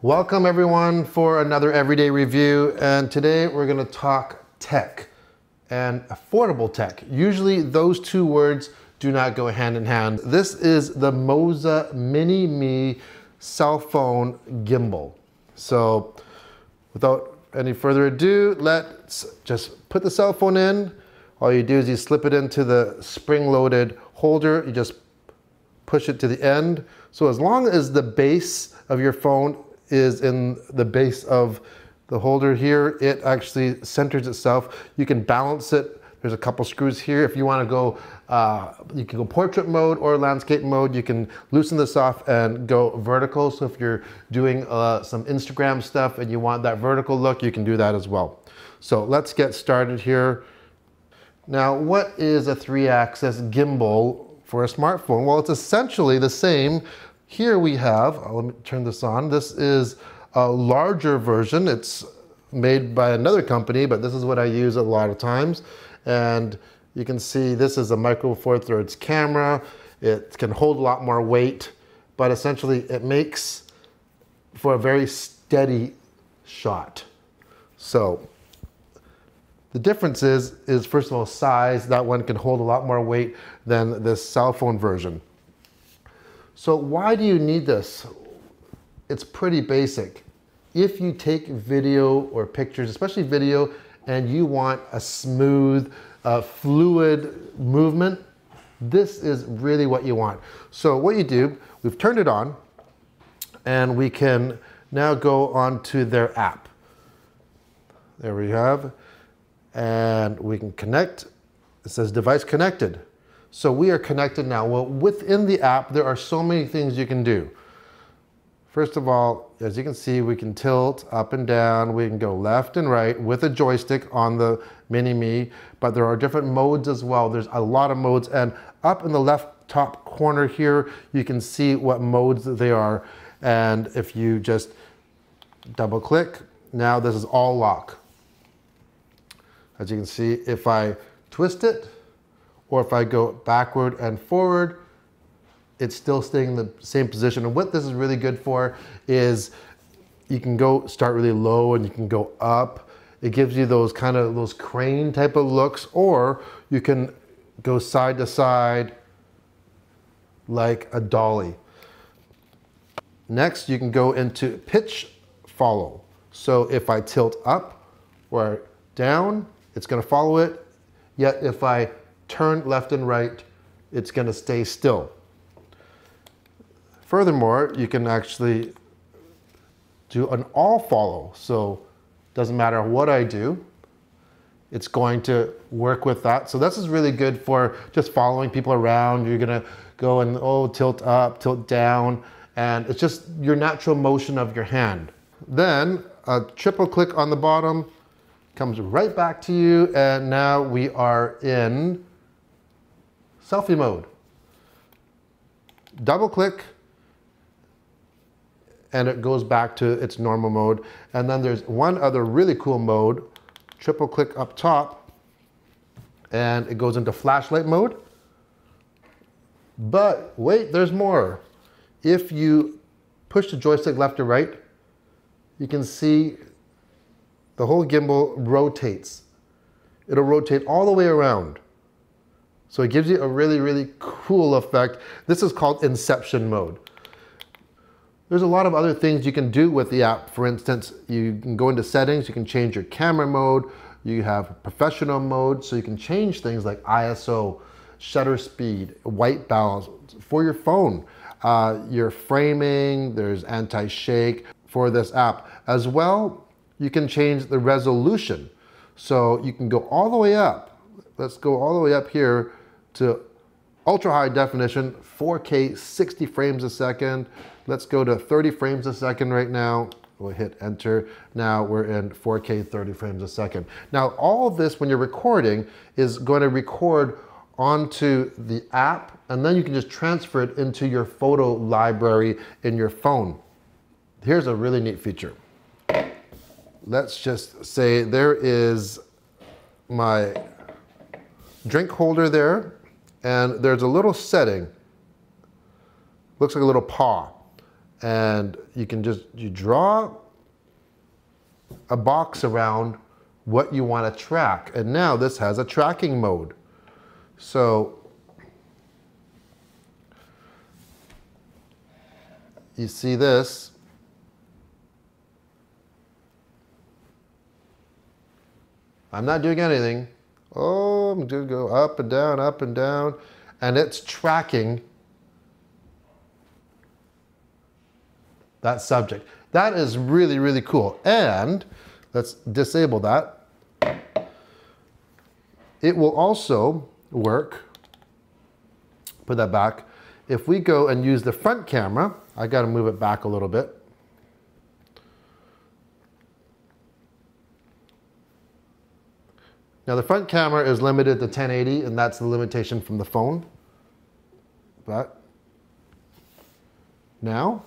Welcome everyone for another everyday review, and today we're going to talk tech and affordable tech. Usually those two words do not go hand in hand. This is the Moza Mini-Mi cell phone gimbal. So without any further ado, let's just put the cell phone in. All you do is you slip it into the spring-loaded holder. You just push it to the end. So as long as the base of your phone is in the base of the holder here, it actually centers itself. You can balance it. There's a couple screws here. If you want to go, you can go portrait mode or landscape mode. You can loosen this off and go vertical. So if you're doing some Instagram stuff and you want that vertical look, you can do that as well. So let's get started here. Now, what is a 3-axis gimbal for a smartphone? Well, it's essentially the same. Here we have, let me turn this on. This is a larger version. It's made by another company, but this is what I use a lot of times. And you can see this is a micro four thirds camera. It can hold a lot more weight, but essentially it makes for a very steady shot. So the difference is first of all, size. That one can hold a lot more weight than this cell phone version. So why do you need this? It's pretty basic. If you take video or pictures, especially video, and you want a smooth, fluid movement, this is really what you want. So what you do, we've turned it on, and we can now go on to their app. There we have, and we can connect. It says device connected. So we are connected now. Well, within the app, there are so many things you can do. First of all, as you can see, we can tilt up and down. We can go left and right with a joystick on the Mini-Me, but there are different modes as well. There's a lot of modes, and up in the left top corner here, you can see what modes they are. And if you just double click, now this is all lock. As you can see, if I twist it, or if I go backward and forward, it's still staying in the same position. And what this is really good for is you can go start really low and you can go up. It gives you those kind of those crane type of looks, or you can go side to side like a dolly. Next, you can go into pitch follow. So if I tilt up or down, it's gonna follow it. Yet if I turn left and right, it's going to stay still. Furthermore, you can actually do an all follow. So doesn't matter what I do, it's going to work with that. So this is really good for just following people around. You're going to go and tilt up, tilt down, and it's just your natural motion of your hand. Then a triple click on the bottom comes right back to you, and now we are in selfie mode. Double click and it goes back to its normal mode. And then there's one other really cool mode. Triple click up top and it goes into flashlight mode. But wait, there's more. If you push the joystick left or right, you can see the whole gimbal rotates. It'll rotate all the way around. So it gives you a really, really cool effect. This is called Inception mode. There's a lot of other things you can do with the app. For instance, you can go into settings, you can change your camera mode, you have professional mode, so you can change things like ISO, shutter speed, white balance for your phone. Your framing, there's anti-shake for this app. As well, you can change the resolution. So you can go all the way up. Let's go all the way up here to ultra high definition, 4K 60 frames a second. Let's go to 30 frames a second right now. We'll hit enter. Now we're in 4K 30 frames a second. Now all of this, when you're recording, is going to record onto the app, and then you can just transfer it into your photo library in your phone. Here's a really neat feature. Let's just say there is my drink holder there, and there's a little setting, looks like a little paw. and you can you draw a box around what you want to track. And now this has a tracking mode. So you see this. I'm not doing anything. Oh, I'm going to go up and down, and it's tracking that subject. That is really, really cool. And let's disable that. It will also work, put that back. If we go and use the front camera, I got to move it back a little bit. Now the front camera is limited to 1080, and that's the limitation from the phone. But now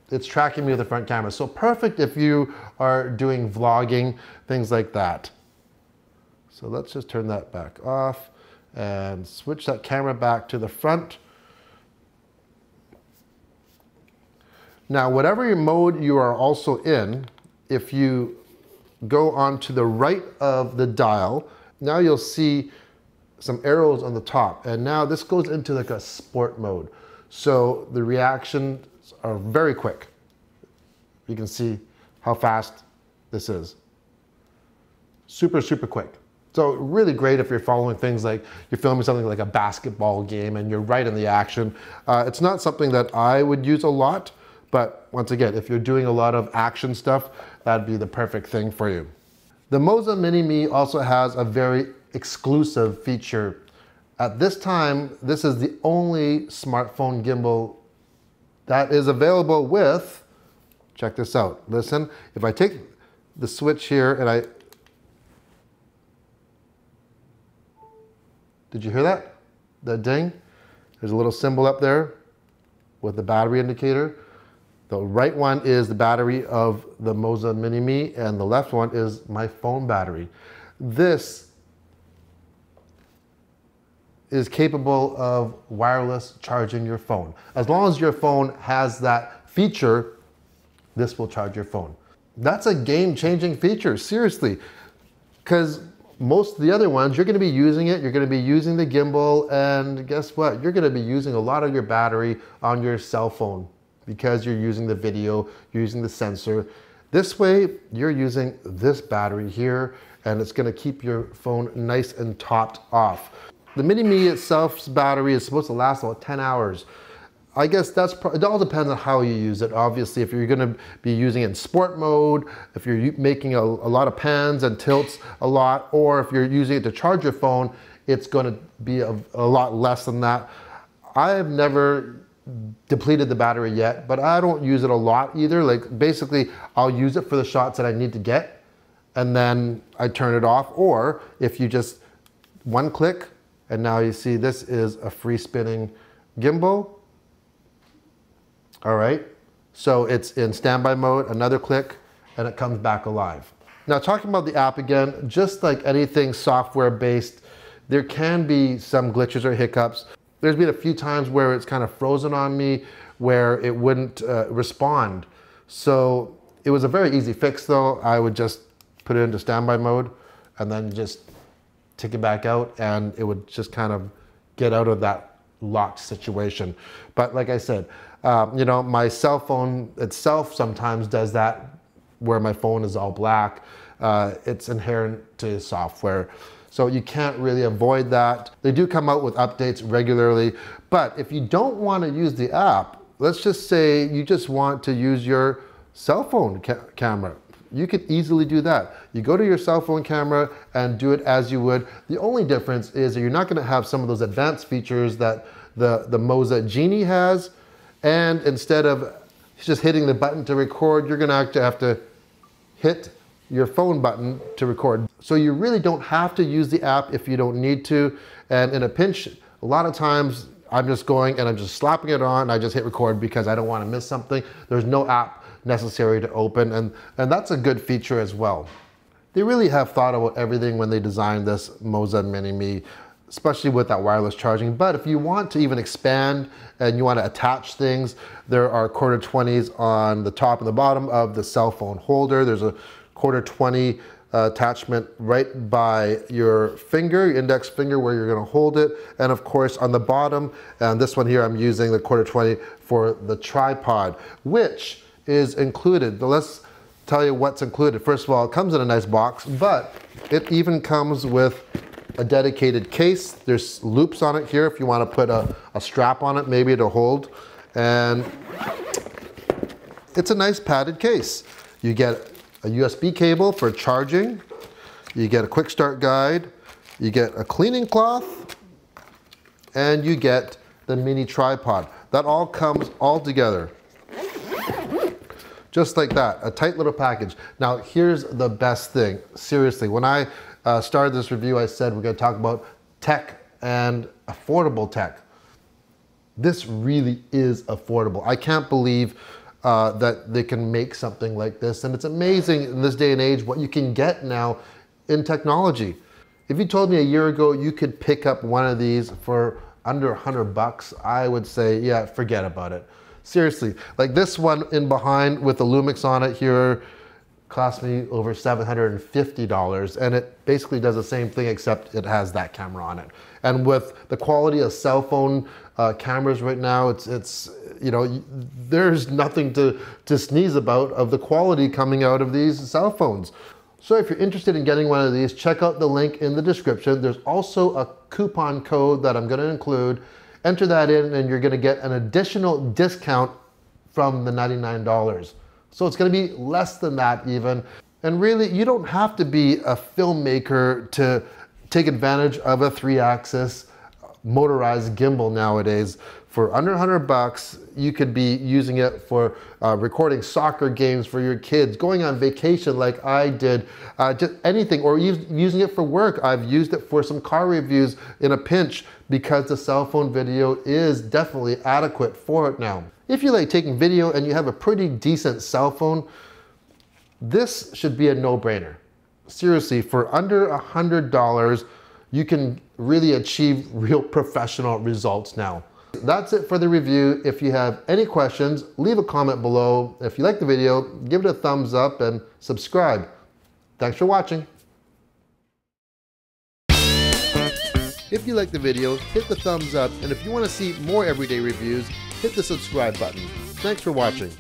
it's tracking me with the front camera. So perfect if you are doing vlogging, things like that. So let's just turn that back off and switch that camera back to the front. Now, whatever mode you are also in, if you go on to the right of the dial, now you'll see some arrows on the top. And now this goes into like a sport mode. So the reactions are very quick. You can see how fast this is. Super, super quick. So really great if you're following things like you're filming something like a basketball game and you're right in the action. It's not something that I would use a lot, but once again, if you're doing a lot of action stuff, that'd be the perfect thing for you. The Moza Mini-Mi also has a very exclusive feature. At this time, this is the only smartphone gimbal that is available with, check this out, listen, if I take the switch here and did you hear that? That ding? There's a little symbol up there with the battery indicator. The right one is the battery of the Moza Mini-Mi, and the left one is my phone battery. This is capable of wireless charging your phone. As long as your phone has that feature, this will charge your phone. That's a game-changing feature, seriously, because most of the other ones, you're gonna be using it, you're gonna be using the gimbal, and guess what? You're gonna be using a lot of your battery on your cell phone because you're using the video, you're using the sensor. This way, you're using this battery here, and it's gonna keep your phone nice and topped off. The Mini-Me itself's battery is supposed to last about 10 hours. I guess it all depends on how you use it. Obviously, if you're gonna be using it in sport mode, if you're making a lot of pans and tilts a lot, or if you're using it to charge your phone, it's gonna be a lot less than that. I have never depleted the battery yet, but I don't use it a lot either. Like basically, I'll use it for the shots that I need to get, and then I turn it off. Or if you just one click, and now you see this is a free spinning gimbal. All right, so it's in standby mode, another click, and it comes back alive. Now talking about the app again, just like anything software based, there can be some glitches or hiccups. There's been a few times where it's kind of frozen on me, where it wouldn't respond. So it was a very easy fix though. I would just put it into standby mode and then just take it back out, and it would just kind of get out of that locked situation. But like I said, you know, my cell phone itself sometimes does that, where my phone is all black. It's inherent to software. So you can't really avoid that. They do come out with updates regularly, but if you don't want to use the app, let's just say you just want to use your cell phone camera. You could easily do that. You go to your cell phone camera and do it as you would. The only difference is that you're not going to have some of those advanced features that the Moza Genie has, and instead of just hitting the button to record, you're going to actually have to hit your phone button to record. So you really don't have to use the app if you don't need to. And in a pinch, a lot of times I'm just going and I'm just slapping it on. I just hit record because I don't want to miss something. There's no app necessary to open, and that's a good feature as well. They really have thought about everything when they designed this Moza Mini-Mi. especially with that wireless charging. But if you want to even expand and you want to attach things, there are quarter 20s on the top and the bottom of the cell phone holder. There's a quarter 20 attachment right by your finger, your index finger, where you're going to hold it. And of course on the bottom, and this one here, I'm using the quarter 20 for the tripod, which is included. Let's tell you what's included. First of all, it comes in a nice box, but it even comes with a dedicated case. There's loops on it here if you want to put a strap on it, maybe to hold. And it's a nice padded case. You get a USB cable for charging. You get a quick start guide. You get a cleaning cloth. And you get the mini tripod. That all comes all together. Just like that, a tight little package. Now here's the best thing, seriously. When I started this review, I said we're gonna talk about tech and affordable tech. This really is affordable. I can't believe that they can make something like this, and it's amazing in this day and age what you can get now in technology. If you told me a year ago you could pick up one of these for under $100, I would say, yeah, forget about it. Seriously, like this one in behind with the Lumix on it here cost me over $750, and it basically does the same thing except it has that camera on it. And with the quality of cell phone cameras right now, it's you know, there's nothing to sneeze about of the quality coming out of these cell phones. So if you're interested in getting one of these, check out the link in the description. There's also a coupon code that I'm going to include. Enter that in and you're going to get an additional discount from the $99. So it's going to be less than that even. And really, you don't have to be a filmmaker to take advantage of a 3-axis motorized gimbal nowadays. For under $100, you could be using it for recording soccer games for your kids, going on vacation like I did, just anything, or using it for work. I've used it for some car reviews in a pinch because the cell phone video is definitely adequate for it now. If you like taking video and you have a pretty decent cell phone, this should be a no-brainer. Seriously, for under $100, you can really achieve real professional results now. That's it for the review. If you have any questions, leave a comment below. If you like the video, give it a thumbs up and subscribe. Thanks for watching. If you like the video, hit the thumbs up, and if you want to see more everyday reviews, hit the subscribe button. Thanks for watching.